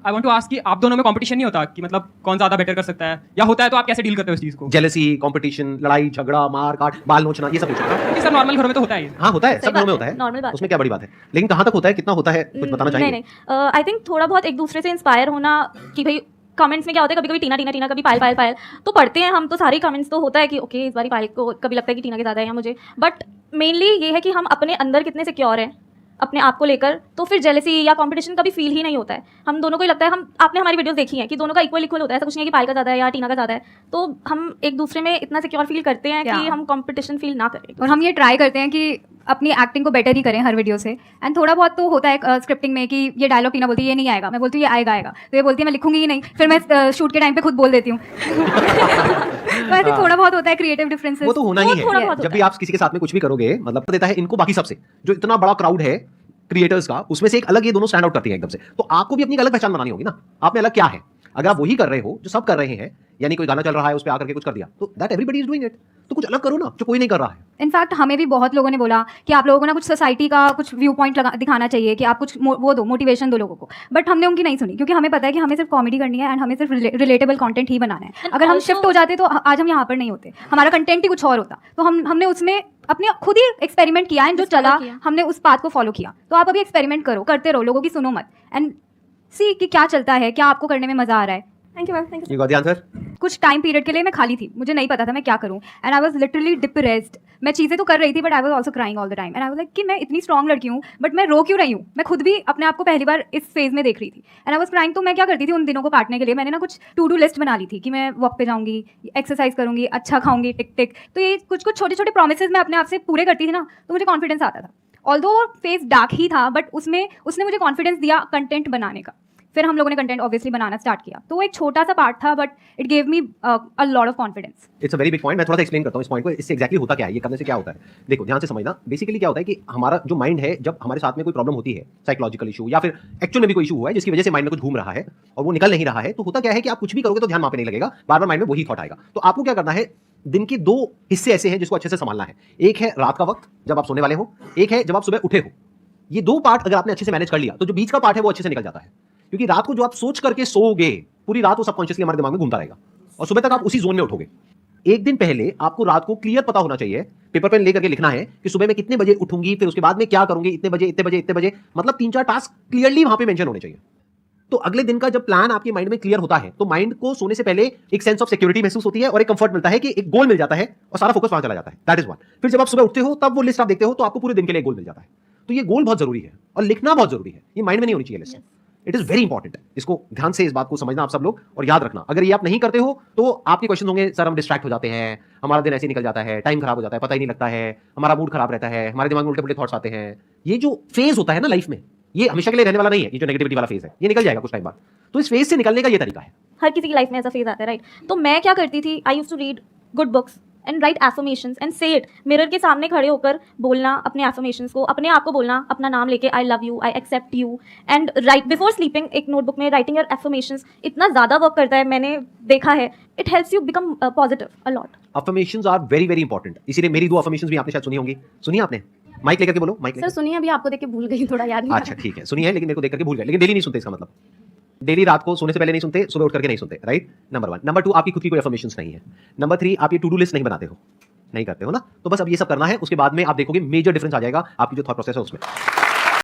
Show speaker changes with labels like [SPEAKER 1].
[SPEAKER 1] I want to ask कि आप दोनों में कंपटीशन नहीं होता कि मतलब कौन ज्यादा बेटर कर सकता है, या होता है तो आप कैसे डील करते हो इस चीज को?
[SPEAKER 2] जेलसी, कंपटीशन, लड़ाई झगड़ा, मार काट, बाल नोचना, ये सब कुछ होता है।
[SPEAKER 1] क्योंकि सर नॉर्मल घरों में तो होता है ये।
[SPEAKER 2] हाँ होता है, सब घरों में होता है,
[SPEAKER 3] नॉर्मल बात
[SPEAKER 2] उसमें क्या बड़ी बात है। लेकिन कहाँ तक होता है, कितना होता है, कुछ बताना चाहिए?
[SPEAKER 3] नहीं आई थिंक थोड़ा बहुत एक दूसरे से इंस्पायर होना कि भाई कमेंट्स में क्या होता है, कभी कभी टीना टीना टीना, कभी पायल पायल पायल, तो पढ़ते हैं हम तो सारे कमेंट्स तो होता है कि ओके इस बार पायल को, कभी लगता है कि टीना के ज़्यादा है या मुझे, बट मेनली ये है कि हम अपने अंदर कितने सिक्योर हैं अपने आप को लेकर, तो फिर जेलसी या कंपटीशन कभी फील ही नहीं होता है। हम दोनों को ही लगता है, हम आपने हमारी वीडियोस देखी हैं कि दोनों का इक्वल इक्वल होता है, ऐसा कुछ नहीं है कि पायल का ज़्यादा है या टीना का ज़्यादा है, तो हम एक दूसरे में इतना सिक्योर फील करते हैं कि हम कंपटीशन फील ना करें।
[SPEAKER 4] और हम ये ट्राई करते हैं कि अपनी एक्टिंग को बेटर ही करें हर वीडियो से। एंड थोड़ा बहुत तो होता है स्क्रिप्टिंग में कि ये डायलॉग टीना बोलती है ये नहीं आएगा, मैं बोलती हूँ ये आएगा आएगा, तो ये बोलती है मैं लिखूंगी ही नहीं, फिर मैं शूट के टाइम पे खुद बोल देती हूँ। तो ऐसे थोड़ा बहुत होता है क्रिएटिव डिफरेंसेस,
[SPEAKER 2] वो तो होना ही है। जब भी आप किसी के साथ में कुछ भी करोगे, मतलब देता है इनको बाकी सबसे, जो इतना बड़ा क्राउड है क्रिएटर्स का, उसमें से एक अलग ये दोनों स्टैंड आउट करती हैं एकदम से, तो आपको भी अपनी अलग पहचान बनानी होगी ना। आप में अलग क्या है? अगर आप वही कर रहे हो जो सब कर रहे हैं, यानी कोई गाना चल रहा है उस पे आकर के कुछ कर दिया, तो that everybody is doing it, तो कुछ अलग करो ना जो कोई नहीं कर रहा है।
[SPEAKER 4] इनफैक्ट हमें भी बहुत लोगों ने बोला कि आप लोगों को ना कुछ सोसाइटी का कुछ व्यू पॉइंट दिखाना चाहिए, कि आप कुछ वो दो, मोटिवेशन दो लोगों को, बट हमने उनकी नहीं सुनी, क्योंकि हमें पता है कि हमें सिर्फ कॉमेडी करनी है एंड हमें सिर्फ रिलेटेबल कंटेंट ही बनाना है। अगर हम शिफ्ट हो जाते तो आज हम यहाँ पर नहीं होते, हमारा कंटेंट ही कुछ और होता। तो हमने उसमें अपने खुद ही एक्सपेरिमेंट किया एंड जो चला हमने उस पाथ को फॉलो किया। तो आप अभी एक्सपेरिमेंट करो, करते रहो, लोगों की सुनो मत, एंड सी कि क्या चलता है, क्या आपको करने में मजा आ रहा है।
[SPEAKER 3] Thank you ma'am, thank you.
[SPEAKER 2] You got the answer.
[SPEAKER 4] कुछ टाइम पीरियड के लिए मैं खाली थी, मुझे नहीं पता था मैं क्या करूं, and I was literally depressed. मैं चीज़ें तो कर रही थी but I was also crying all the time, and I was like कि मैं इतनी स्ट्रॉन्ग लड़की हूँ बट मैं रो क्यों रही हूँ। मैं खुद भी अपने आप को पहली बार इस फेज में देख रही थी एंड आई वाज क्राइंग। तो मैं क्या करती थी उन दिनों को काटने के लिए, मैंने ना कुछ टू डू लिस्ट बना ली थी कि मैं वॉक पे जाऊंगी, एक्सरसाइज करूंगी, अच्छा खाऊंगी, टिक टिक। तो ये कुछ कुछ छोटे छोटे प्रोमिसेस मैं अपने आप से पूरे करती थी ना, तो मुझे कॉन्फिडेंस आता था। ऑल्दो फेस डार्क ही था बट उसने मुझे कॉन्फिडेंस दिया कंटेंट बनाने का। फिर हम लोगों ने कंटेंट ऑब्वियसली बनाना स्टार्ट किया, तो वो एक छोटा सा पार्ट था but it gave me a lot of confidence.
[SPEAKER 2] It's a very big point. मैं थोड़ा सा एक्सप्लेन करता हूँ इस पॉइंट को, इससे एक्जैक्टली होता क्या है, ये करने से क्या होता है। देखो ध्यान से समझना, बेसिकली क्या होता है कि हमारा जो माइंड है, जब हमारे साथ में कोई प्रॉब्लम होती है, साइकोलॉजिकल इशू या फिर एक्चुअल में भी कोई इशू हुआ है जिसकी वजह से माइंड में कुछ घूम रहा है और वो निकल नहीं रहा है, तो होता क्या है कि आप कुछ भी करोगे तो ध्यान वहाँ पे नहीं लगेगा, बार बार माइंड में वही थॉट आएगा। तो आपको क्या करना है, दिन के दो हिस्से ऐसे हैं जिसको अच्छे से संभालना है। एक है रात का वक्त जब आप सोने वाले हो, एक है जब आप सुबह उठे हो। ये दो पार्ट अगर आपने अच्छे से मैनेज कर लिया तो जो बीच का पार्ट है वो अच्छे से निकल जाता है। क्योंकि रात को जो आप सोच करके सोओगे, पूरी रात वो सबकॉन्शियसली हमारे दिमाग में घूमता रहेगा और सुबह तक आप उसी जोन में उठोगे। एक दिन पहले आपको रात को क्लियर पता होना चाहिए, पेपर पेन लेकर के लिखना है कि सुबह मैं कितने बजे उठूंगी, फिर उसके बाद में क्या करूंगी, इतने बजे इतने बजे इतने बजे, मतलब 3-4 टास्क क्लियरली वहां पे मेंशन होने चाहिए। तो अगले दिन का जब प्लान आपके माइंड में क्लियर होता है तो माइंड को सोने से पहले एक सेंस ऑफ सिक्योरिटी महसूस होती है और एक कंफर्ट मिलता है कि एक गोल मिल जाता है और सारा फोकस वहां चला जाता है। That is one. फिर जब आप सुबह उठते हो तब वो लिस्ट आप देखते हो तो आपको पूरे दिन के लिए गोल मिल जाता है। तो ये गोल बहुत जरूरी है और लिखना बहुत जरूरी है, ये माइंड में नहीं होनी चाहिए list. It is very important. इसको ध्यान से इस बात को समझना आप सब लोग और याद रखना। अगर ये आप नहीं करते हो तो आपके क्वेश्चन होंगे, सर हम डिस्ट्रैक्ट हो जाते हैं, हमारा दिन ऐसे निकल जाता है, टाइम खराब हो जाता है, पता ही नहीं लगता है, हमारा मूड खराब रहता है, हमारे दिमाग में उल्टे पुल्टे थॉट्स आते हैं। ये जो फेज होता है ना लाइफ में, ये हमेशा के लिए रहने वाला नहीं है। ये जो नेगेटिविटी वाला फेज है ये निकल जाएगा कुछ टाइम बाद। तो इस फेज से निकलने का ये तरीका है।
[SPEAKER 3] हर किसी की लाइफ में ऐसा फेज आता है, राइट? तो मैं क्या करती थी, I used to read good books and write affirmations and say it. Mirror के सामने खड़े होकर बोलना अपने एफर्मेशंस को, अपने आप को बोलना, अपना नाम लेके I love you, I accept you, and right before sleeping एक नोटबुक में राइटिंग योर एफर्मेशंस इतना ज़्यादा वर्क करता है, मैंने देखा है। It helps you become positive a lot.
[SPEAKER 2] Affirmations are very very important. इसीलिए मेरी 2 अफर्मेशंस भी आपने शायद सुनी होंगी। सुनी आपने? माइक लेकर के बोलो, माइक
[SPEAKER 4] सर सुनिए, अभी आपको देख के भूल गई, थोड़ा याद नहीं।
[SPEAKER 2] अच्छा ठीक है, सुनी है लेकिन मेरे को देख करके भूल गए। लेकिन डेली नहीं सुनते, इसका मतलब डेली रात को सोने से पहले नहीं सुनते, सुबह उठ करके नहीं सुनते, राइट? नंबर 1। नंबर 2, आपकी खुद की कोई अफर्मेशंस नहीं है। नंबर 3, आप ये टू डू लिस्ट नहीं बनाते हो, नहीं करते हो ना, तो बस अब ये सब करना है। उसके बाद में आप देखोगे मेजर डिफरेंस आ जाएगा आपकी जो थॉट प्रोसेस है उसमें।